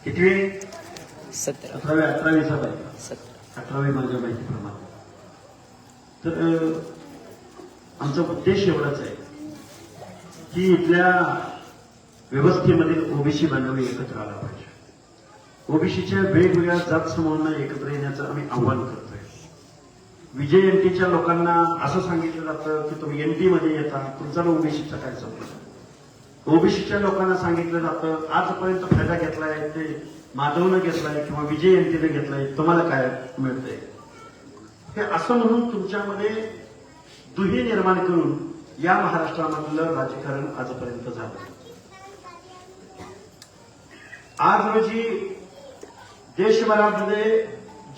कितवी 17 18वी सभा आहे. 17 18वी माझ्या माहितीप्रमाणे. तर आमचा उद्देश एवढाच आहे की इथल्या व्यवस्थेमधील ओबीसी बांधव एकत्र आला पाहिजे. ओबीसीच्या वेगवेगळ्या जात समूहांना एकत्र येण्याचं आम्ही आव्हान करतोय. विजय एनटीच्या लोकांना असं सांगितलं जातं की तुम्ही एनटी मध्ये येता, तुमचा ओबीसीचा काय संबंध. ओबीसीच्या लोकांना सांगितलं जातं आजपर्यंत फायदा घेतलाय ते माधवनं घेतलाय किंवा विजय एनटीने घेतलाय, तुम्हाला काय मिळतंय. हे असं म्हणून तुमच्यामध्ये दुही निर्माण करून या महाराष्ट्रामधलं राजकारण आजपर्यंत झालं. आज रोजी देशभरामध्ये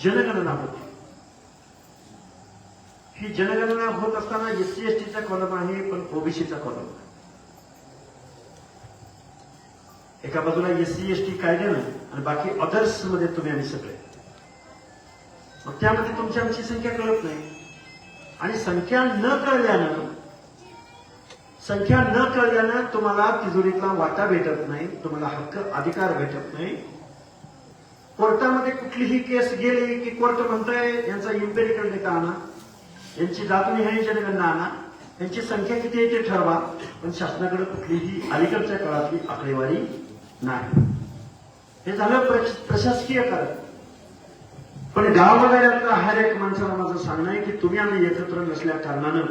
जनगणना होती. ही जनगणना होत असताना एससी एसटीचा कॉलम आहे, पण ओबीसीचा कॉलम आहे. एका बाजूला एससी एसटी कायद्यानं आणि बाकी अदर्स मध्ये तुम्ही आम्ही सगळे. मग त्यामध्ये तुमची आमची संख्या कळत नाही. आणि संख्या न कळल्यानं तुम्हाला तिजोरीतला वाटा भेटत नाही, तुम्हाला हक्क अधिकार भेटत नाही. कोर्टामध्ये कुठलीही केस गेली की कोर्ट म्हणतंय यांचा इम्पेरिकल डेटा आणा, यांची जातनिहाय जनगणना आणा, यांची संख्या किती आहे ते ठरवा. पण शासनाकडे कुठलीही अलीकडच्या काळातली आकडेवारी नाही. हे झालं प्रशासकीय कारण. पण गावागाड्यातल्या हर एक माणसाला माझं सांगणं आहे की तुम्ही आम्ही एकत्र नसल्या कारणानं,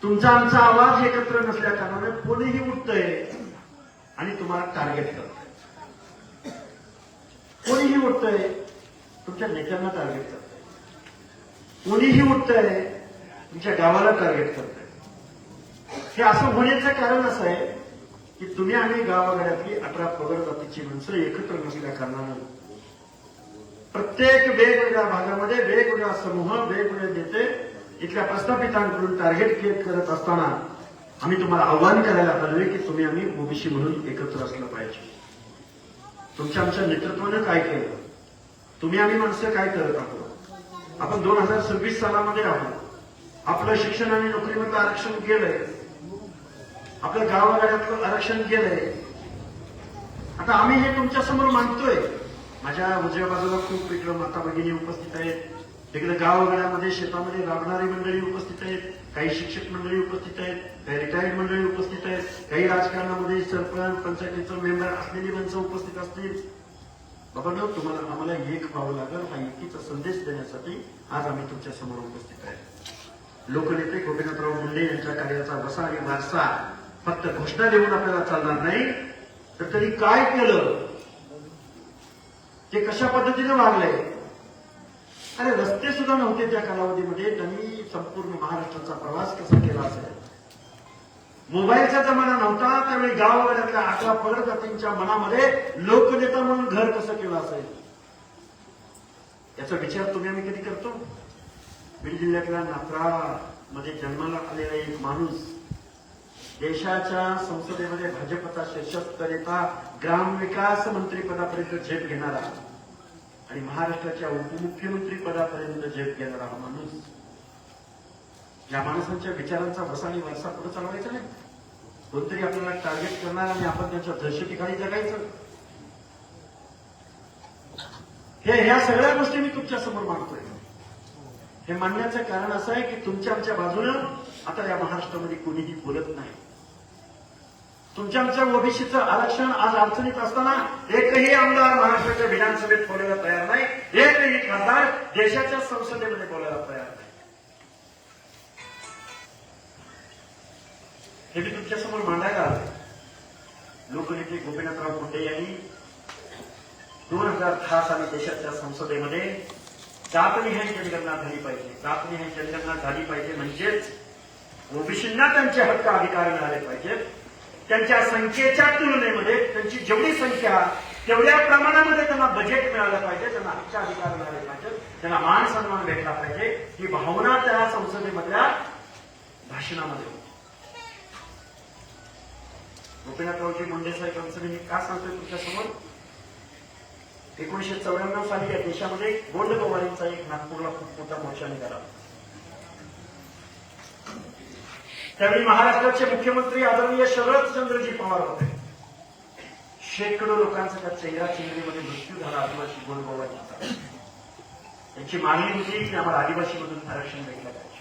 तुमचा आमचा आवाज एकत्र नसल्या कारणानं कोणीही उठतंय आणि तुम्हाला टार्गेट करतंय. कोणीही उठतंय तुमच्या नेत्यांना टार्गेट करतंय, कोणीही उठतंय तुमच्या गावाला टार्गेट करतंय. हे असं होण्याचं कारण असं आहे की तुम्ही आम्ही गावागाड्यातली 18 पगड जातीची माणसं एकत्र नसल्या कारणानं प्रत्येक वेगवेगळ्या भागामध्ये वेगवेगळा समूह, वेगवेगळे नेते इथल्या प्रस्थापितांकडून टार्गेट करत असताना आम्ही तुम्हाला आव्हान करायला आलोय की तुम्ही आम्ही ओबीसी म्हणून एकत्र असलं पाहिजे. तुमच्या आमच्या नेतृत्वानं काय केलं, तुम्ही आम्ही माणसं काय करत आहोत. आपण 2026 सालामध्ये आहोत. आपलं शिक्षण आणि नोकरीमधलं आरक्षण गेलंय, आपल्या गावागाड्यातलं आरक्षण गेलंय. आता आम्ही हे तुमच्या समोर मांडतोय. माझ्या उजव्या बाजूला खूप इकडं माता भगिनी उपस्थित आहेत, तिकडे गावागाड्यामध्ये शेतामध्ये राबणारी मंडळी उपस्थित आहेत, काही शिक्षक मंडळी उपस्थित आहेत, काही रिटायर्ड मंडळी उपस्थित आहेत, काही राजकारणामध्ये सरपंच पंचायतीचं मेंबर असलेली माणसं उपस्थित असतील. बाबांनो, तुम्हाला आम्हाला एक व्हावं लागेल हा एकीचा संदेश देण्यासाठी आज आम्ही तुमच्या समोर उपस्थित आहे. लोकनेते गोपीनाथराव मुंडे यांच्या कार्याचा वसा आणि वारसा फक्त घोषणा देऊन आपल्याला चालणार नाही, तर त्यांनी काय केलं, ते कशा पद्धतीने वागले. अरे रस्ते सुद्धा नव्हते त्या कालावधीमध्ये, त्यांनी संपूर्ण महाराष्ट्राचा प्रवास कसा केला असेल. मोबाईलचा जमाना नव्हता त्यावेळी गावागाड्यातल्या 18 पगड जातींच्या मनामध्ये लोकनेता म्हणून घर कसं केलं असेल याचा विचार तुम्ही आम्ही कधी करतो. बीड जिल्ह्यातल्या नात्रा जन्माला आलेला एक माणूस देशाच्या संसदेमध्ये भाजपचा सशक्त नेता, ग्रामविकास मंत्रीपदापर्यंत झेप घेणारा आणि महाराष्ट्राच्या उपमुख्यमंत्री पदापर्यंत झेप घेणारा हा माणूस. या माणसांच्या विचारांचा वसा आणि वारसा पुढे चालवायचा नाही. कोणतरी आपल्याला टार्गेट करणार आणि आपण त्यांच्या दहशतीखाली जगायचं. ह्या सगळ्या गोष्टी मी तुमच्या समोर मांडतोय. हे मांडण्याचं कारण असं आहे की तुमच्या आमच्या बाजूनं आता या महाराष्ट्रामध्ये कोणीही बोलत नाही. तुमच्या आमच्या ओबीसीचं आरक्षण आज अडचणीत असताना एकही आमदार महाराष्ट्राच्या विधानसभेत बोलायला तयार नाही, एकही खासदार देशाच्या संसदेमध्ये बोलायला तयार नाही. हे मी तुमच्या समोर मांडायला आलोय. लोकनेते गोपीनाथराव मुंडे यांनी 2010 साली देशाच्या संसदेमध्ये जातनिहाय जनगणना झाली पाहिजे, जातनिहाय जनगणना झाली पाहिजे म्हणजेच ओबीसींना त्यांचे हक्क अधिकार मिळाले पाहिजेत. त्यांच्या संख्येच्या तुलनेमध्ये त्यांची जेवढी संख्या तेवढ्या प्रमाणामध्ये त्यांना बजेट मिळालं पाहिजे, त्यांना हक्क अधिकार मिळाले पाहिजेत, त्यांना मान सन्मान भेटला पाहिजे. ही भावना त्या संसदेमधल्या भाषणामध्ये होती. गोपीनाथरावजी मुंडे साहेबांचं मी का सांगतोय तुमच्या समोर. 1994 साली या देशामध्ये गोंड पवारांचा एक नागपूरला खूप मोठा मोर्चा निघाला. त्यावेळी महाराष्ट्राचे मुख्यमंत्री आदरणीय शरदचंद्रजी पवार होते. शेकडो लोकांचा त्या चेंगराचेंगरीमध्ये मृत्यू झाला आदिवासी गोंडगोवांचा. त्यांची मागणी होती की आम्हाला आदिवासीमधून आरक्षण भेटलं पाहिजे.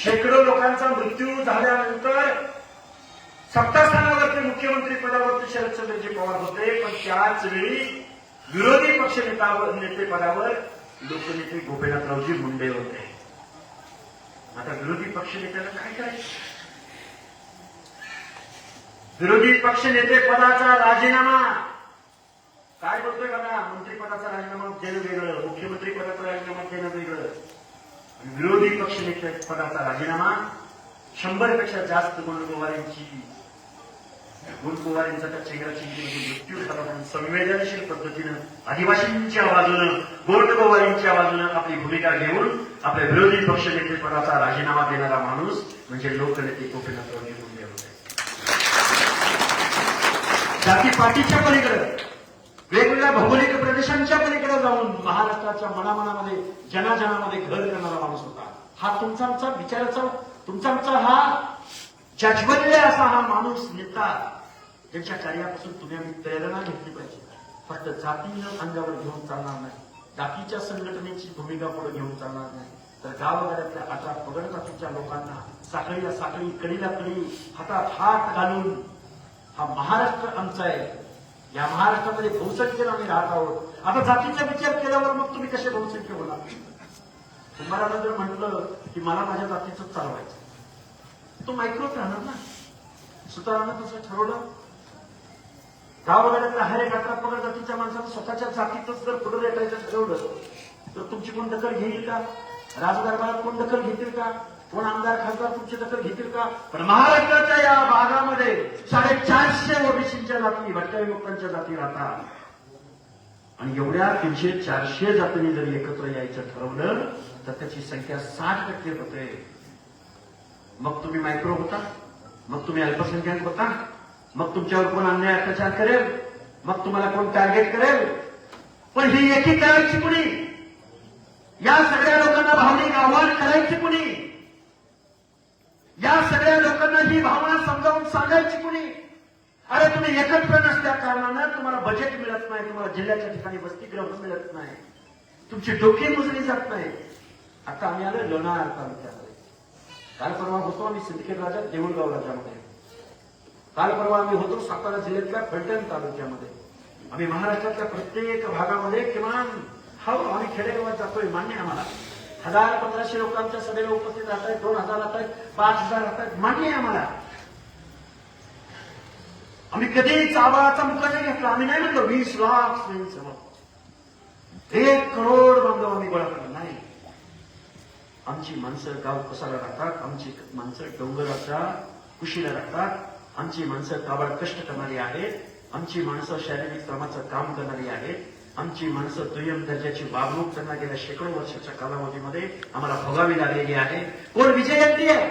शेकडो लोकांचा मृत्यू झाल्यानंतर सत्तास्थानावरती मुख्यमंत्री पदावरती शरदचंद्रजी पवार होते, पण त्याच वेळी विरोधी पक्ष नेते पदावर लोकनेते गोपीनाथरावजी मुंडे होते. आता विरोधी पक्ष नेत्याला काय करायचं? विरोधी पक्ष नेते पदाचा राजीनामा काय बोलतोय बघा. मंत्रिपदाचा राजीनामा देणं वेगळं, मुख्यमंत्री पदाचा राजीनामा देणं वेगळं. विरोधी पक्ष नेते पदाचा राजीनामा 100 पेक्षा जास्त गोंडगोवारींचा त्या चेंगराचेंगरीमध्ये मृत्यू झाला म्हणून संवेदनशील पद्धतीनं आदिवासींच्या बाजूनं गोंडगोवारींच्या बाजूनं आपली भूमिका घेऊन आपल्या विरोधी पक्ष नेते पदाचा राजीनामा देणारा माणूस म्हणजे लोकनेते गोपीनाथरावजी मुंडे होते. जातीपातीच्या पलीकडे वेगवेगळ्या भौगोलिक प्रदेशांच्या पलीकडे जाऊन महाराष्ट्राच्या मनामनामध्ये जनाजनामध्ये घर करणारा माणूस होता. हा तुमचा आमचा विचाराचा तुमचा आमचा हा जज्बल्य असा हा माणूस नेता ज्यांच्या कार्यापासून तुम्ही आम्ही प्रेरणा घेतली पाहिजे. फक्त जातीनं अंगावर घेऊन चालणार नाही, जातीच्या संघटनेची भूमिका पुढे घेऊन चालणार नाही, तर गावागाड्यातल्या आता पगडकाठीच्या लोकांना साखळीला साखळी कडीला कडी हातात हात घालून हा महाराष्ट्र आमचा आहे, या महाराष्ट्रामध्ये बहुसंख्येनं आम्ही राहत आहोत. आता जातीचा विचार केल्यावर मग तुम्ही कसे बहुसंख्य होणार? तुम्हाला जर म्हटलं की मला माझ्या जातीचं चालवायचं, तो मायक्रोत राहणार ना. सुतारानं तसं ठरवलं. गावागाड्यातल्या हर एक 18 जातीच्या माणसानं स्वतःच्या जातीतच जर पुढे रेटायचं ठरवलं तर तुमची कोण दखल घेईल का? राजदरबारात कोण दखल घेतील का? कोण आमदार खासदार तुमची दखल घेतील का? पण महाराष्ट्राच्या या भागामध्ये 450 ओबीसीच्या जाती भटक्या विमुक्तांच्या जाती राहतात. आणि एवढ्या 300-400 जातींनी जर एकत्र यायचं ठरवलं तर त्याची संख्या 60% होते. मग तुम्ही मायक्रो होता, मग तुम्ही अल्पसंख्याक होता, मग तुमच्यावर कोण अन्याय अत्याचार करेल, मग तुम्हाला कोण टार्गेट करेल. पण ही एकी करायची कुणी? या सगळ्या लोकांना भावनिक आव्हान करायची कुणी? या सगळ्या लोकांना ही भावना समजावून सांगायची कुणी? अरे तुम्ही एकत्र नसल्या कारणानं तुम्हाला बजेट मिळत नाही, तुम्हाला जिल्ह्याच्या ठिकाणी वसतिगृह मिळत नाही, तुमची डोकी मोजली जात नाही. आता आम्ही आलो लोणार तालुक्यामध्ये. काल परवा होतो आम्ही सिंदखेड राजा देऊळगाव राज्यामध्ये. काल परवा आम्ही होतो सातारा जिल्ह्यातल्या फलटण तालुक्यामध्ये. आम्ही महाराष्ट्रातल्या प्रत्येक भागामध्ये किमान आम्ही खेडेगावात जातोय, मान्य आम्हाला. 1000-1500 लोकांच्या सभेला उपस्थित राहत आहेत, 2000 राहत आहेत, 5000 राहत आहेत, मान्य आहे आम्हाला. आम्ही कधीच आवाजाचा मुद्दा नाही घेतला. आम्ही नाही म्हणलो 20 लाख स्वयंसेवक, 1 करोड बांधव आम्ही गोळा करणार नाही. आमची माणसं गाव कसाला राहतात, आमची माणसं डोंगराच्या कुशीला राहतात, आमची माणसं काबाड कष्ट करणारी आहेत, आमची माणसं शारीरिक श्रमाचं काम करणारी आहेत, आमची माणसं दुय्यम दर्जाची वागणूक त्यांना गेल्या शेकडो वर्षाच्या कालावधीमध्ये आम्हाला भोगावी लागलेली आहे. कोण विजयंती आहे,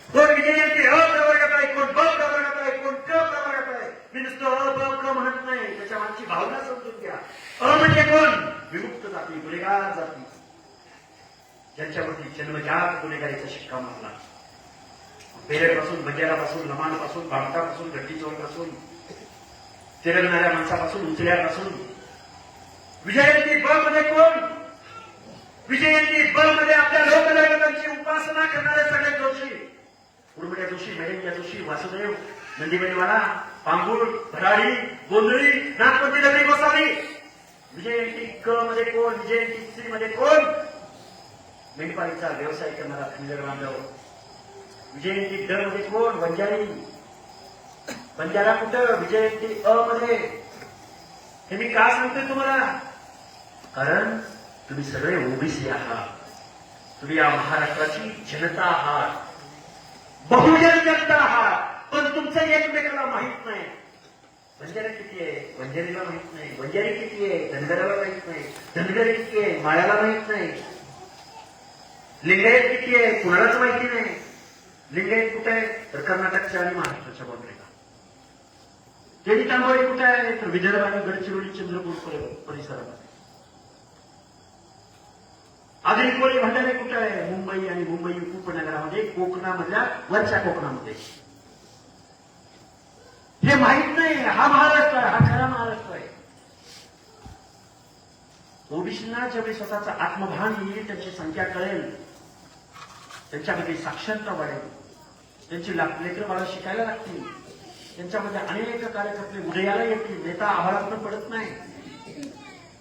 कोण विजयंती अ प्रवर्गात आहे, कोण ब प्रवर्गात आहे, कोण क प्रवर्गात आहे. मी नुसतं अ ब क म्हणत नाही, त्याच्या मागची भावना समजून घ्या. अ म्हणजे कोण? विमुक्त जाती, गुन्हेगार जाती, ज्यांच्यावरती जन्मजात गुन्हेगारीचा शिक्का मारला. बेरडपासून, बंजारापासून, लमाणपासून, भारतापासून, गड्डी चौकपासून, तिरगणाऱ्या माणसापासून, उचल्यापासून. विजयंती ब मध्ये कोण? विजयंती ब मध्ये आपल्या लोकदैवतांची उपासना करणारे सगळे जोशी, उर्मिळा जोशी, महेंद्र जोशी, वासुदेव, नंदीबैलवाडा, पांगुळ, भराडी, गोंधळी, नागपंथी, दगडी गोसावी. विजयंती क मध्ये कोण? विजयंती सी मध्ये कोण? मेंढपाळीचा व्यवसाय करणारा धनगर बांधव. विजयंती ड मध्ये कोण? बंजारी. बंजारा कुठं? विजयंती अ मध्ये. हे मी का सांगतोय तुम्हाला? कारण तुम्ही सगळे ओबीसी आहात, तुम्ही या महाराष्ट्राची जनता आहात, बहुजन जनता आहात. पण तुमचं एकमेकाला माहित नाही. बंजारी किती आहे बंजारीला माहित नाही, बंजारी किती आहे धनगराला माहित नाही, धनगर किती आहे माळ्याला माहित नाही, लिंगायत किती आहे कुणालाच माहिती नाही. लिंगायत कुठे आहे तर कर्नाटकच्या आणि महाराष्ट्राच्या बाजूला. तेली तांबोळी कुठे आहे तर विदर्भ आणि गडचिरोली चंद्रपूर परिसरामध्ये. आदिकोळी भंडारे कुठे आहे? मुंबई आणि मुंबई उपनगरामध्ये, कोकणामधल्या वरच्या कोकणामध्ये. हे माहित नाही. हा महाराष्ट्र आहे, हा खरा महाराष्ट्र आहे. ओबीसींना ज्यावेळी स्वतःचा आत्मभान येईल, त्यांची संख्या कळेल, त्यांच्यामध्ये साक्षरता वाढेल, त्यांची लेकरं बाळं शिकायला लागतील, त्यांच्यामध्ये अनेक कार्यकर्ते उदयाला येतील. नेता आभाळातून पडत नाही.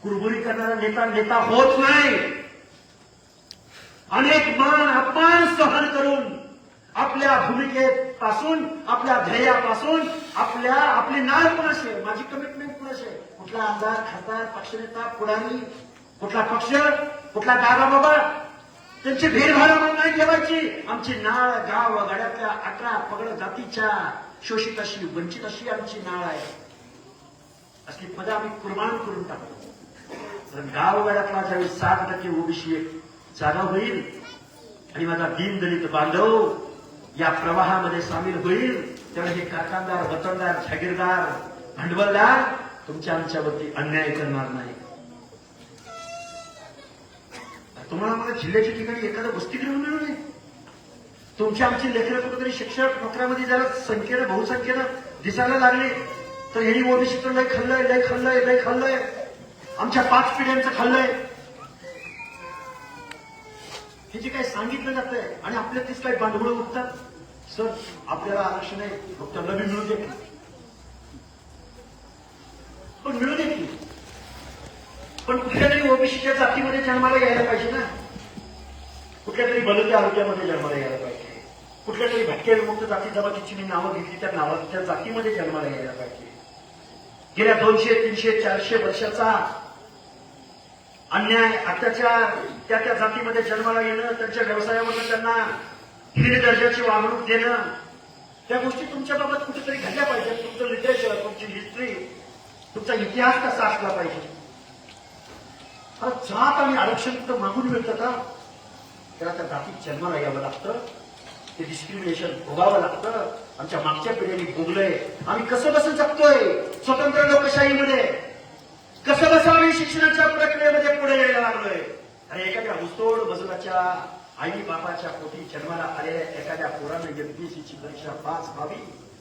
कुरबुरी करणारा नेता होत नाही. अनेक मान अपमान सहन करून आपल्या भूमिकेपासून, आपल्या ध्येयापासून, आपली नाळ कुणाशी आहे, माझी कमिटमेंट कुणाशी आहे, कुठला आमदार, खासदार, पक्षनेता, पुढारी, कुठला पक्ष, कुठला दादा बाबा, त्यांची भेदभाव म्हणून नाही ठेवायची. आमची नाळ गाव गाड्यातल्या 18 पगड जातीच्या शोषित अशी, वंचित अशी आमची नाळ आहे. असली पदं आम्ही कुर्बान करून टाकतो. गाव गाड्यातला ज्यावेळी 7% ओबीसी जागा होईल आणि माझा दीनदलित बांधव या प्रवाहामध्ये सामील होईल, त्यावेळी हे कारखानदार, वतनदार, जागीरदार, भांडवलदार तुमच्या आमच्यावरती अन्याय करणार नाही. तुम्हाला मला जिल्ह्याच्या ठिकाणी एखादं वसतिगृह मिळू नये. तुमच्या आमची लेकरं कुठेतरी शिक्षक नोकऱ्यामध्ये ज्याला संख्येनं बहुसंख्येनं दिसायला लागली तर यांनी ओबीसी तर लय खाल्लंय, लय खाल्लंय, लय खाल्लंय, आमच्या 5 पिढ्यांचं खाल्लंय, हे जे काही सांगितलं जातंय आणि आपल्या तीच काही भांडवळ उठतात. सर आपल्याला आरक्षण आहे, फक्त नवी मिळू दे, पण मिळू दे की, पण कुठल्या तरी ओबीसीच्या जातीमध्ये जन्माला यायला पाहिजे ना, कुठल्या तरी बलुत्या आरोग्यामध्ये जन्माला यायला पाहिजे, कुठल्या तरी भटक्या विमुक्त जाती जमातीची मी नावं घेतली त्या नावाच्या जातीमध्ये जन्माला यायला पाहिजे. गेल्या 200, 300, 400 वर्षाचा अन्याय, अत्याचार त्या जातीमध्ये जन्माला येणं, त्यांच्या व्यवसायामध्ये त्यांना हीन दर्जाची वागणूक देणं, त्या गोष्टी तुमच्या बाबत कुठेतरी घडल्या पाहिजेत. तुमचं लिटरेचर, तुमची हिस्ट्री, तुमचा इतिहास कसा असला पाहिजे. जात आणि आरक्षण कुठं मागून मिळतं का? त्याला त्या जातीत जन्माला यावं लागतं, ते डिस्क्रिमिनेशन भोगावं लागतं. आमच्या मागच्या पिढ्यांनी भोगलंय. आम्ही कसं कसं जगतोय स्वतंत्र लोकशाहीमध्ये, कसं कसं आम्ही शिक्षणाच्या प्रक्रियेमध्ये पुढे यायला लागलोय. आणि एखाद्या ऊसतोड मजुराच्या आई बापाच्या पोटी जन्माला आलेल्या एखाद्या पोरानं एमपीएससीची परीक्षा पास व्हावी,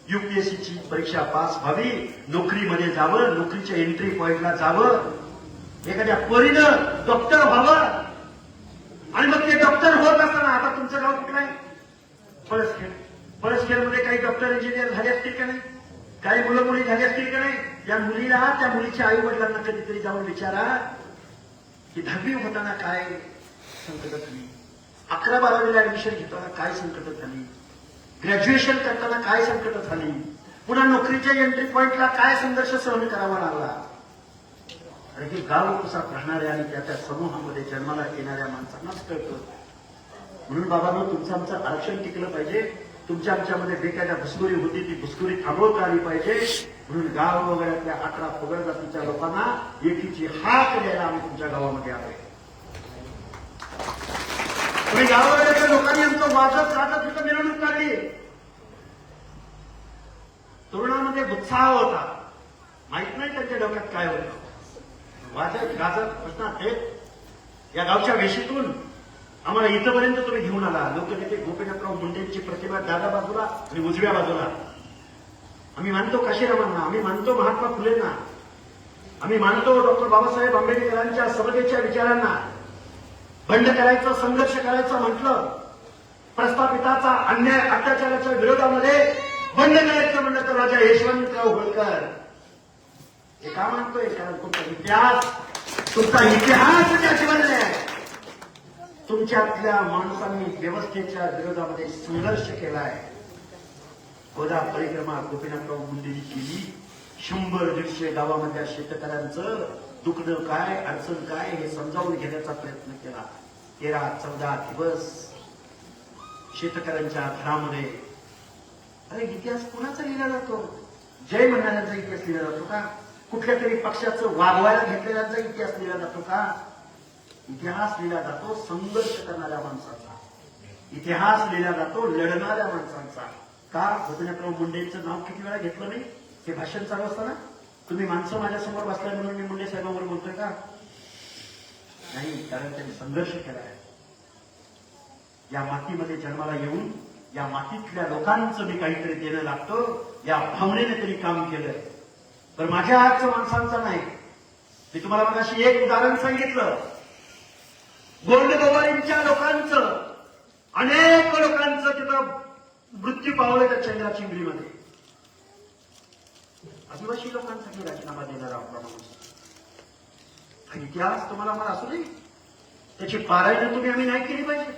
युपीएससीची परीक्षा पास व्हावी, नोकरीमध्ये जावं, नोकरीच्या एंट्री पॉइंटला जावं, एखाद्या पोरीनं डॉक्टर व्हावं, आणि मग ते डॉक्टर होत असताना, आता तुमचं गाव कुठलं आहे? पळसखेड. पळसखेडमध्ये काही डॉक्टर इंजिनियर झाले असतील का नाही? काही मुलं मुली झाली असतील का नाही? या मुलीला, त्या मुलीच्या आई वडिलांना कधीतरी जाऊन विचारा की 10वी होताना काय संकट झाली, 11-12वीला ऍडमिशन घेताना काय संकट झाली, ग्रॅज्युएशन करताना काय संकट झाली, पुन्हा नोकरीच्या एंट्री पॉइंटला काय संघर्ष सहन करावा लागला. आणि हे गाव कुसात राहणाऱ्या आणि त्या समूहामध्ये जन्माला येणाऱ्या माणसांनाच कळतं. म्हणून बाबांनो, तुमचं आमचं आरक्षण टिकलं पाहिजे. तुमच्या आमच्यामध्ये बेकायदा घुसखोरी होती, ती घुसखोरी थांबवता आली पाहिजे. म्हणून गाव वगैरेतल्या 18 पगड जातीच्या लोकांना एकीची हाक द्यायला आम्ही तुमच्या गावामध्ये आलोय. तुम्ही गावावरच्या लोकांनी आमचं वाजत राहत तिथं मिरवणूक काढली. तरुणामध्ये उत्साह होता, माहित नाही त्यांच्या डोक्यात काय होतं. वाजत गाजत प्रश्नात हे या गावच्या वेशीतून आम्हाला इथपर्यंत तुम्ही घेऊन आला. लोकनेते गोपीनाथराव मुंडेंची प्रतिमा डाव्या बाजूला आणि उजव्या बाजूला. आम्ही मानतो काशीरामांना, आम्ही मानतो महात्मा फुलेंना, आम्ही मानतो डॉक्टर बाबासाहेब आंबेडकरांच्या समतेच्या विचारांना. बंड करायचं, संघर्ष करायचं म्हटलं, प्रस्थापिताचा अन्याय अत्याचाराच्या विरोधामध्ये बंड करायचं म्हणलं तर राजा यशवंतराव होळकर. हे का मानतोय? कारण तुमचा इतिहास त्याच्यामध्ये आहे. तुमच्यातल्या माणसांनी व्यवस्थेच्या विरोधामध्ये संघर्ष केलाय. गोदा परिक्रमा गोपीनाथराव मुंडेंनी केली. 100-150 गावामधल्या शेतकऱ्यांचं दुखणं काय, अडचण काय हे समजावून घेण्याचा प्रयत्न केला. 13-14 दिवस शेतकऱ्यांच्या घरामध्ये. अरे इतिहास कुणाचा लिहिला जातो? जय म्हणणाऱ्यांचा इतिहास लिहिला जातो का? कुठल्या तरी पक्षाचं वागवायला घेतलेल्यांचा इतिहास लिहिला जातो का? इतिहास लिहिला जातो संघर्ष करणाऱ्या माणसाचा. इतिहास लिहिला जातो लढणाऱ्या माणसांचा. का? गोपीनाथराव मुंडेंचं नाव किती वेळा घेतलं नाही हे भाषण चालू असताना? तुम्ही माणसं माझ्यासमोर बसलाय म्हणून मी मुंडे साहेबांवर बोलतोय का? नाही, कारण त्यांनी संघर्ष केलाय. या मातीमध्ये जन्माला येऊन या मातीतल्या लोकांचं मी काहीतरी देणं लागतो या भावनेने तरी काम केलं. तर माझ्या हातचं माणसांचं नाही. मी तुम्हाला मगाशी एक उदाहरण सांगितलं. गोंडगोवारींच्या लोकांचं, अनेक लोकांचं तिथं मृत्यू पावलं त्या चंद्रा चिंगरीमध्ये. आदिवासी लोकांसाठी राजीनामा देणारा आपला माणूस. इतिहास तुम्हाला मला असू दे, त्याची पारायण तुम्ही आम्ही नाही केली पाहिजे.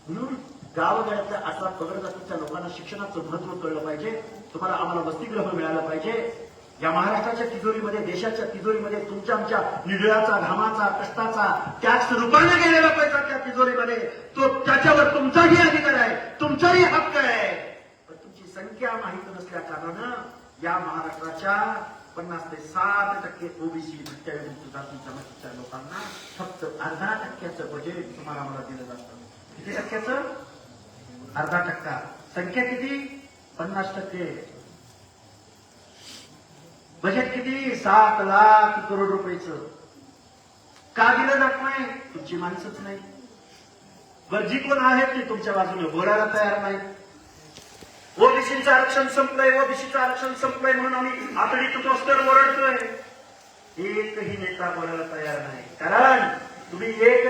म्हणून गावगाड्यातल्या 18 पगड जातीच्या लोकांना शिक्षणाचं महत्व कळलं पाहिजे. तुम्हाला आम्हाला वसतिगृह मिळालं पाहिजे. या महाराष्ट्राच्या तिजोरीमध्ये, देशाच्या तिजोरीमध्ये तुमच्या आमच्या निधळाचा, घामाचा, कष्टाचा टॅक्स रूपाने गेलेला पैसा त्या तिजोरीमध्ये, तो त्याच्यावर तुमचाही अधिकार आहे, तुमचाही हक्क आहे. पण तुमची संख्या माहित नसल्या कारणानं या महाराष्ट्राच्या 50 ते 60% ओबीसी विद्यार्थी जाती जमातीच्या लोकांना फक्त 10% बजेट तुम्हाला मला दिलं जातं. किती टक्क्याचं? 10%. संख्या किती? 50%. बजेट किती? 7 लाख करोड रुपयाचं. का दिलं जात नाही? तुमची माणसंच नाही. बरं, जी कोण आहेत ते तुमच्या बाजूने बोलायला तयार नाही. ओबीसीचं आरक्षण संपलंय, ओबीसीचं आरक्षण संपलंय म्हणून आम्ही आतडी तुटवस्तर ओरडतोय. एकही नेता बोलायला तयार नाही. कारण तुम्ही एक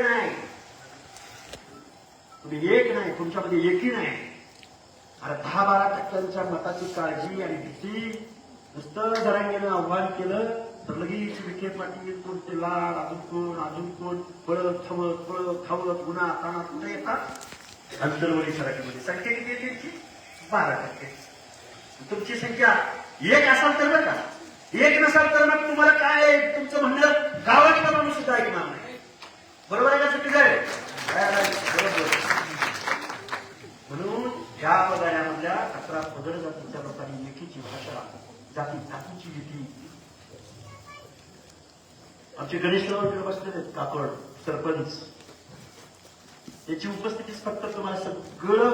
नाही, तुमच्यामध्ये एकही नाही. अरे 10-12% मताची काळजी आणि भीती नुसतं जरांगेनं आव्हान केलं तर लगेच विखे पाटील, कोण ते लाड, अजून कोण पळत खावत गुन्हा ताना कुठे येतात अंतरवरी सराठीमध्ये. संख्या किती येते? 12%. तुमची संख्या एक असाल तर बरं का, एक नसाल तर मग तुम्हाला काय तुमचं म्हणणं गावातला माणूस सुद्धा ऐकणार नाही. बरोबर आहे का? चुकीचं आहे? बरोबर. म्हणून या पगारामधल्या 18 पगड जातीच्या लोकांनी लेखीची भाषा, जातीची भीती. आमचे गणेश रावकडे बसलेले कापड सरपंच, त्याची उपस्थितीच फक्त तुम्हाला सगळं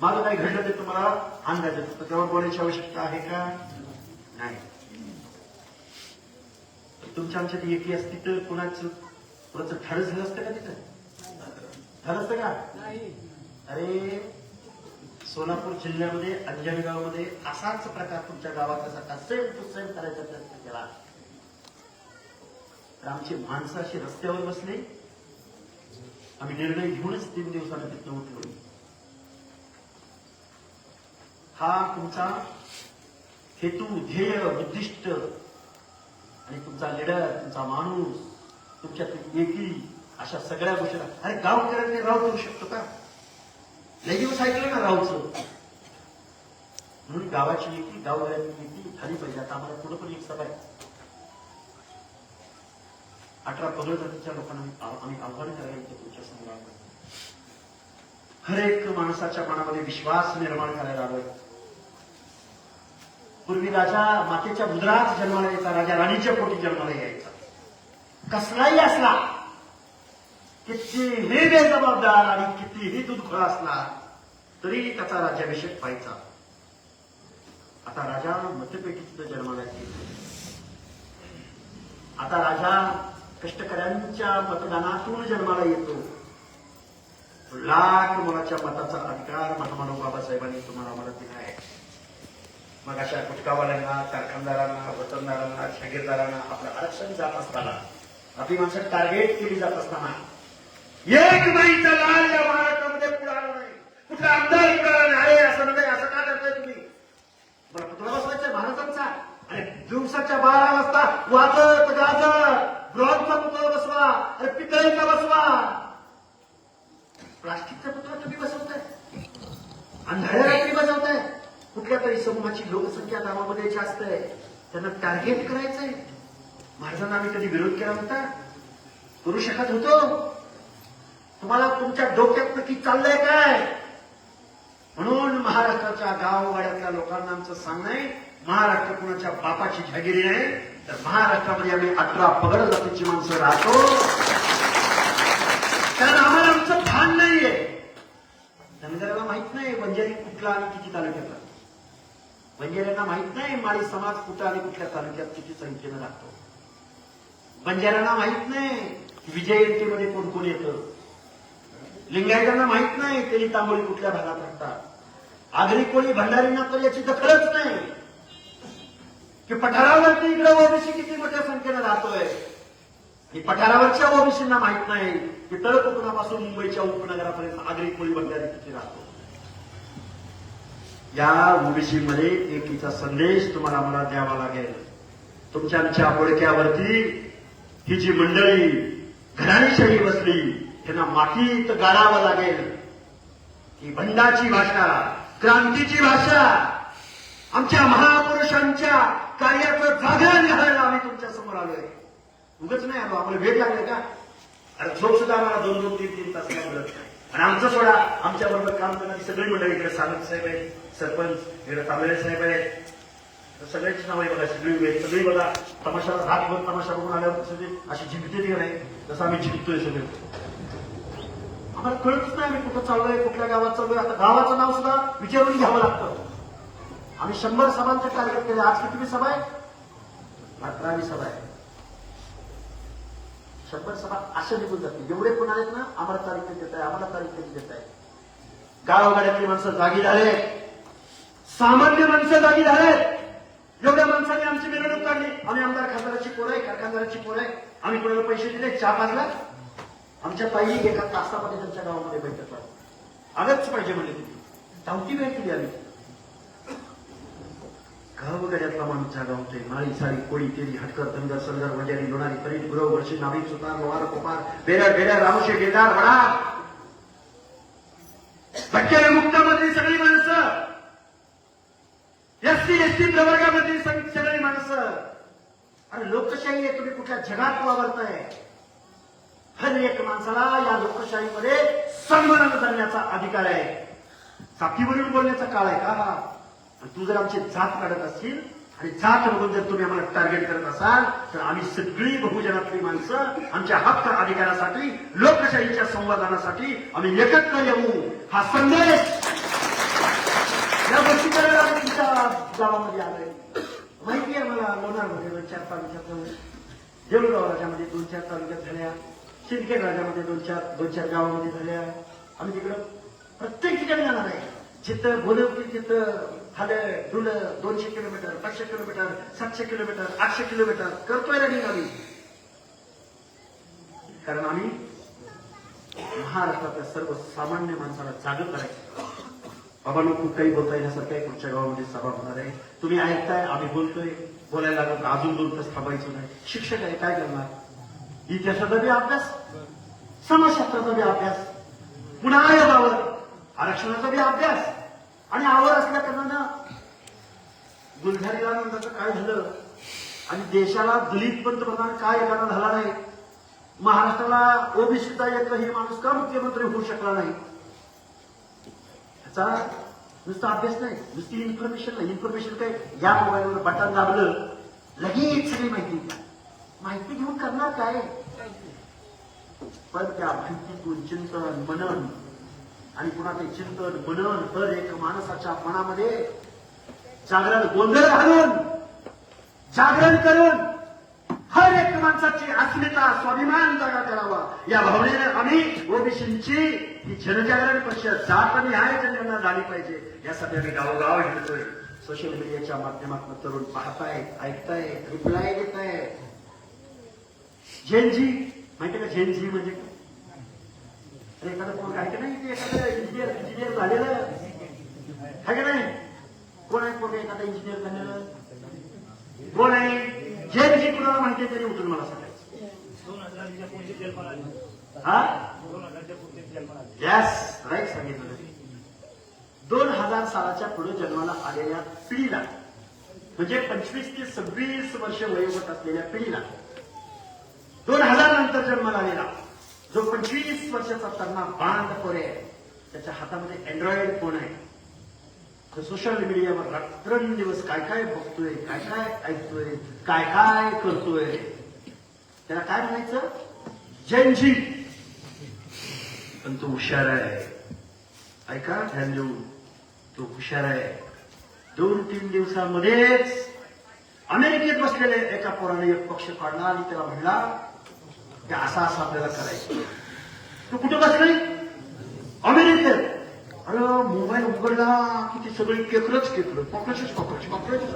माझं काही घडलं ते तुम्हाला अंदाज येतो. त्यावर बोलायची आवश्यकता आहे का? नाही. तुमच्या आमच्यात एकी असती तर कुणाचं ठार झालं असतं का? तिथं झालं असतं का? अरे सोलापूर जिल्ह्यामध्ये अंजनगावमध्ये असाच प्रकार तुमच्या गावात असा सेम टू सेम करायचा प्रयत्न केला. तर आमची माणसं अशी रस्त्यावर बसली. आम्ही निर्णय घेऊनच 3 दिवसांनी तिथं उठलो. हा तुमचा हेतू, ध्येय, उद्दिष्ट आणि तुमचा लीडर, तुमचा माणूस, तुमच्यातील एकी, अशा सगळ्या गोष्टी. अरे गावकऱ्यांनी राव करू शकतो का? लई दिवस ऐकलं ना रावचं. म्हणून गावाची एकी, गावकऱ्यांची एकी झाली पाहिजे. आता आम्हाला पुढे पण एक सभा आहे. 18 पगड जातीच्या लोकांना आम्ही आव्हान करायला तुमच्या संग्रामात. हर एक माणसाच्या मनामध्ये विश्वास निर्माण करायला हवं. पूर्वी राजा मातेच्या उदरात जन्माला यायचा, राजा राणीच्या पोटी जन्माला यायचा. कसलाही असला, कितीही बेजबाबदार आणि कितीही दूधखोळा असला तरी त्याचा राज्याभिषेक व्हायचा. आता राजा मतपेटीत जन्माला येतो. आता राजा कष्टकऱ्यांच्या मतदानातून जन्माला येतो. लाख मुलाच्या मताचा अधिकार महामानव बाबासाहेबांनी तुम्हाला मला दिला आहे. मग अशा गुटखावाल्यांना, कारखानदारांना, वतनदारांना, जागीरदारांना आपलं आरक्षण जात असताना, आपली माणसं टार्गेट केली जात असताना एक बाईचा लाल या महाराष्ट्रामध्ये पुढे आला नाही, कुठला आमदार पुढे आला नाही. अरे असं नाही, असं का करताय तुम्ही? बरं पुतळा बसवायचा महाराजांचा आणि दिवसाच्या 12 वाजता वाजत गाजत ब्रॉन्झचा पुतळा बसवा, अरे पितळेचा बसवा. प्लास्टिकचा पुतळा तुम्ही बसवताय, अंधाऱ्या रात्री बसवताय. कुठल्या तरी समूहाची लोकसंख्या गावामध्ये जास्त आहे, त्यांना टार्गेट करायचंय. महाराजांना आम्ही कधी विरोध केला होता? करू शकत होतो? तुम्हाला तुमच्या डोक्यात नक्की चाललंय काय? म्हणून महाराष्ट्राच्या गाववाड्यातल्या लोकांना आमचं सांगणं आहे, महाराष्ट्र कुणाच्या बापाची जागिरी नाही, तर महाराष्ट्रामध्ये आम्ही 18 पगड जातीची माणसं राहतो. कारण आम्हाला आमचं भान नाहीये. धनगराला माहित नाही बंजारी कुठला आणि किती तालुक्यातला. बंजाऱ्यांना माहित नाही माळी समाज कुठं आणि कुठल्या तालुक्यात किती संख्येनं राहतो. बंजाऱ्यांना माहित नाही विजयंतीमध्ये कोण कोण येतं. लिंगायतांना माहित नाही तेली तांबोळी कुठल्या भागात राहतात. आगरी कोळी भंडारींना तर याची दखलच नाही की पठारावरती इकडे ओबीसी किती मोठ्या संख्येने राहतोय. ही पठारावरच्या ओबीसींना माहित नाही की तळ कोकणापासून मुंबईच्या उपनगरापर्यंत आगरी कोळी भंडारी किती राहतो. या ओबीसी मध्ये एकीचा संदेश तुम्हाला मला द्यावा लागेल. तुमच्या आमच्या बोडक्यावरती ही जी मंडळी घराणीशाही बसली त्यांना मातीत गाडावं लागेल. ही बंडाची भाषा, क्रांतीची भाषा, आमच्या महापुरुषांच्या कार्याचं जागरण घालायला आम्ही तुमच्या समोर आलोय. उगच नाही आलो, आम्हाला वेळ लागले का? अरे झोप सुद्धा आम्हाला 2-2, 3-3 तास मिळत नाही. आणि आमचं सोडा, आमच्या बरोबर काम करणारी सगळी मंडळी, इकडे सावंत साहेब आहेत, सरपंच, इकडे तांबळे साहेब आहेत, सगळ्यांची नाव आहे बघा, सगळी बघा. तमाशाला रातभर तमाशा बघून आल्यावर सगळे अशी जिंकते ती नाही, जसं आम्ही जिंकतोय सगळे. आम्हाला कळतच नाही आम्ही कुठं चाललोय, कुठल्या गावात चाललोय. आता गावाचं नाव सुद्धा विचारून घ्यावं लागतं. आम्ही 100 सभांचं टार्गेट केले. आज किती सभा आहे? 18वी सभा आहे. 100 सभा अशा निघून जाते. एवढे कोण आहेत ना, आम्हाला तारीख कधी देत आहे, आम्हाला तारीख कधी देत आहे. गावगाड्यातली माणसं जागी झाले, सामान्य माणसं जागी झालेत. एवढ्या माणसांनी आमची मिरवणूक काढली. आम्ही आमदार खासदाराची पोरं आहे, कारखानदाराची पोरं आहे. आम्ही कोणाला पैसे दिले, चहा पाजला. आमच्या ताई एका तासामध्ये त्यांच्या गावामध्ये बैठक लागली. आलंच पाहिजे म्हणजे तुम्ही धावती वेळ केली आम्ही. गावगड्यातला माणूस जागावतोय. माळी, साडी, कोळी, तेली, हटकर, धनगर, सरदार, वंजारी, लोणारी, परीट, गुरव, वर्षी, नाभिक, सुतार, लोहार, कोपार, बेड्या, रामोशे, गेटार, वडा, भटक्या मुक्तामधली सगळी माणसं, एसटी प्रवर्गामधली सगळी माणसं. अरे लोकशाही आहे, तुम्ही कुठल्या जगात वावरताय? हर एक माणसाला या लोकशाहीमध्ये सन्मान करण्याचा अधिकार आहे. साथीवरून बोलण्याचा काळ आहे का हा? तू जर आमची जात काढत असतील आणि जात बघून जर तुम्ही आम्हाला टार्गेट करत असाल तर आम्ही सगळी बहुजनातली माणसं आमच्या हक्क अधिकारासाठी, लोकशाहीच्या संवर्धनासाठी आम्ही एकत्र येऊ. हा संदेश या गोष्टी करायला आम्ही तुमच्या गावामध्ये आलोय. माहिती आहे मला, लोणारमध्ये 2-4 तालुक्यात, देऊळगाव राजामध्ये 2-4 तालुक्यात झाल्या, सिंदखेड राजामध्ये 2-4 गावामध्ये झाल्या. आम्ही तिकडं प्रत्येक ठिकाणी जाणार आहे. जिथं बोलवतील तिथं हलं डुलं 200 किलोमीटर, 500 किलोमीटर, 700 किलोमीटर, 800 किलोमीटर करतोय रनिंग आम्ही. कारण आम्ही महाराष्ट्रातल्या सर्वसामान्य माणसाला जागृत करायचं. बाबा नको काही बोलता येण्यासारखं आहे. पुढच्या गावामध्ये सभा होणार आहे, तुम्ही ऐकताय, आम्ही बोलतोय. बोलायला लागलो अजून 2 तास थांबायचं नाही. शिक्षक आहे, काय करणार? इतिहासाचा बी अभ्यास, समाजशास्त्राचा बी अभ्यास, पुन्हा आयोगावर आरक्षणाचा बी अभ्यास. आणि आवड असल्या कारणानं गुलझारीला नंतर काय झालं आणि देशाला दलित पंतप्रधान काय एखादा झाला नाही. महाराष्ट्राला ओबीसीचा एकही माणूस का मुख्यमंत्री होऊ शकला नाही? ह्याचा नुसता अभ्यास नाही, नुसती इन्फॉर्मेशन नाही. इन्फॉर्मेशन काय, या मोबाईलवर बटन दाबलं लगेच सगळी माहिती घेऊन करणार काय? पण त्या माहितीतून चिंतन, मनन आणि पुन्हा ते चिंतन, मनन हर एक माणसाच्या मनामध्ये जागरण, गोंधळ घालून, जागरण करून हर एक माणसाची अस्मिता, स्वाभिमान जागा करावा या भावनेने आम्ही ओबीसींची ही जनजागरण परिषद जातनिहाय जनगणना झाली पाहिजे यासाठी आम्ही गावोगाव हिंडतोय. सोशल मीडियाच्या माध्यमातून तरुण पाहतायत, ऐकतायत, रिप्लाय देतायत. झेनजी माहिती का? झेनजी म्हणजे एखादं कोण आहे का नाही, ते एखादं इंजिनियर झालेलं आहे का नाही? कोण आहे कोण एखादा इंजिनियर झालेलं कोण आहे? झेनजी कुणाला माहिती आहे तरी उठून मला सांगायचं. हा यस राईट सांगितलं. 2000 सालाच्या पुढे जन्माला आलेल्या पिढीला म्हणजे 25 ते 26 वर्ष वयोगट असलेल्या पिढीला 2000 नंतर जन्माला आलेला जो 25 वर्षाचा तरुण बांधखोर आहे त्याच्या हातामध्ये अँड्रॉइड फोन आहे. तो सोशल मीडियावर रात्रंदिवस काय काय बघतोय, काय काय ऐकतोय, काय काय करतोय. त्याला काय म्हणायचं? जेनजी. पण तो हुशार आहे. ऐका ध्यान देऊन, तो हुशार आहे. 2-3 दिवसामध्येच अमेरिकेत बसलेले एका पोराने एक पक्ष काढला आणि त्याला म्हणला की असं असं आपल्याला करायचं. तू कुठं बसलाय? अमेरिकेत. अरे मोबाईल उघडला की ती सगळी केकरच केकर, कॉक्रोचेस कॉक्रोच कॉक्रोचेस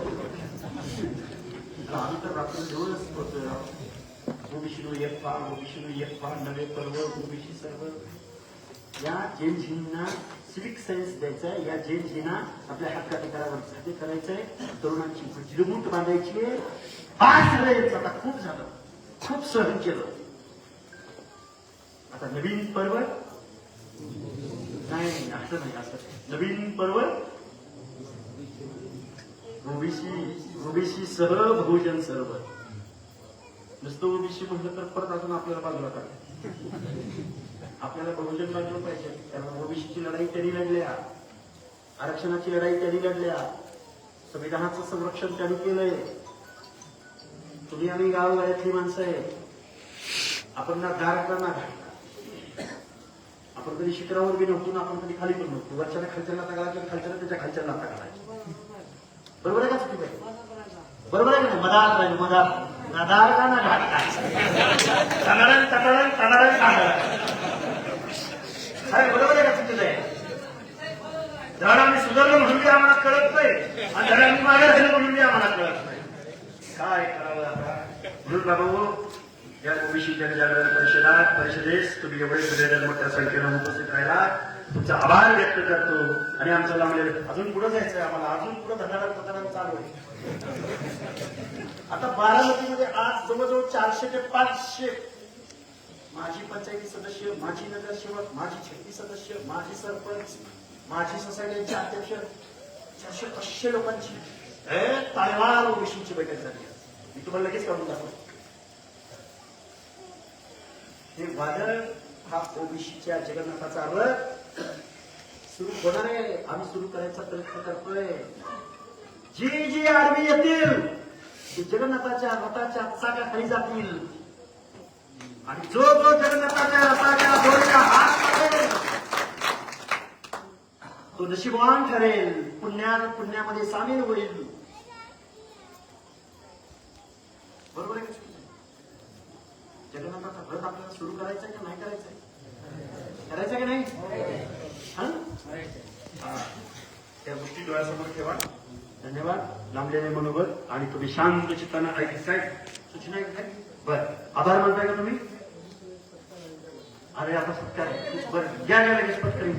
आम्ही तर रात्र दिवस होतो. ओबीसी येप्पा नवे पर्व ओबीसी सर्व. या जैनजींना सिविक सायन्स द्यायचंय, या जैनजींना आपल्या हक्क अधिकारावर साध्य करायचंय, तरुणांची जिरमूट बांधायची. पाच वेळेच आता खूप झालं, खूप सहन केलं. आता नवीन पर्व नाही, असं नाही, असं नवीन पर्व ओबीसी सह बहुजन सर्व. नुसतं ओबीसी म्हटलं तर परत अजून आपल्याला बाजूला काढ. आपल्याला बहुजन बाजूला पाहिजे. कारण ओबीसीची लढाई त्यांनी लढल्या, आरक्षणाची लढाई त्यांनी लढल्या, संविधानाचं संरक्षण त्यांनी केलंय. तुम्ही आम्ही गावगाड्यातली माणसं आहे. आपण ना दार करणार, आपण कधी शिखरावर बी नव्हतो ना, आपण कधी खाली पण नव्हतो. वरच्याला खालच्या लाता घालायच्या, खालच्याला त्याच्या खालच्या लाता घालायच्या. बरोबर आहे का चुकीचं आहे? बरोबर आहे का? मधात राहील, मधात नादार का ना घाट काय बरोबर आहे का चुकीचं आहे? धड आम्ही सुधारलं म्हणून बी आम्हाला कळत नाही, आणि धड आम्ही मागे राहिलं म्हणून बी आम्हाला कळत नाही. काय करावं आता? म्हणून बाबा या ओबीसी जनजागरण परिषदेस तुम्ही एवढे सगळे मोठ्या संख्येनं उपस्थित राहिला, तुमचा आभार व्यक्त करतो. आणि आमचं लांबलेलं अजून पुढे जायचंय आम्हाला, अजून पुढे धडाडा चालू आहे. आता बारामतीमध्ये आज जवळजवळ 400 ते 500 माजी पंचायती सदस्य, माजी नगरसेवक, माजी छत्ती सदस्य, माजी सरपंच, माजी सोसायटीचे अध्यक्ष, 400-500 लोकांची तालेवार ओबीसीची बैठक झाली. मी तुम्हाला लगेच काढून दाखवतो. हे वादळ हा ओबीसीच्या जगन्नाथाचा रथ सुरू होणार आहे. आम्ही सुरू करायचा प्रयत्न करतोय. जी आर्मी येतील ती जगन्नाथाच्या रथाच्या चाकाखाली जातील, आणि जो जगन्नाथाच्या रथाच्या दोरीला हात मारेल तो नशीबवान ठरेल, पुण्यामध्ये सामील होईल. बरोबर आहे का? जगन्नाथाचा व्रत आपल्याला सुरू करायचंय का नाही करायचंय? करायचं की नाही? त्या गोष्टी डोळ्यासमोर ठेवा. धन्यवाद. लांबलेले मनोबल आणि तुम्ही शांत चित्तानं ऐकताय. सूचना ऐकताय? बर, आभार मानताय का तुम्ही? अरे आता सत्कार बरं घ्या लगेच पत्करी.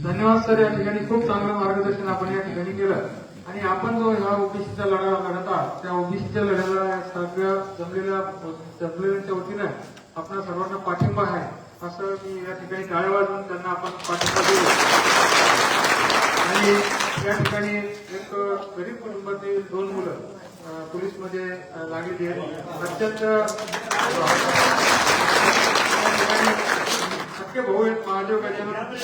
धन्यवाद सर. या ठिकाणी खूप चांगलं मार्गदर्शन आपण या ठिकाणी केलं. आणि आपण जो ह्या ओबीसीचा लढा लढत आहात, त्या ओबीसीच्या लढ्याला सगळ्या जमलेल्यांच्या वतीनं आपल्या सर्वांना पाठिंबा आहे, असं मी या ठिकाणी टाळ्या वाजवून त्यांना आपण पाठिंबा देऊ. आणि या ठिकाणी एक गरीब कुटुंबातील 2 मुलं पोलीसमध्ये लागलेली आहेत. अत्यंत सख्खे भाऊ आहेत महादेव गजानन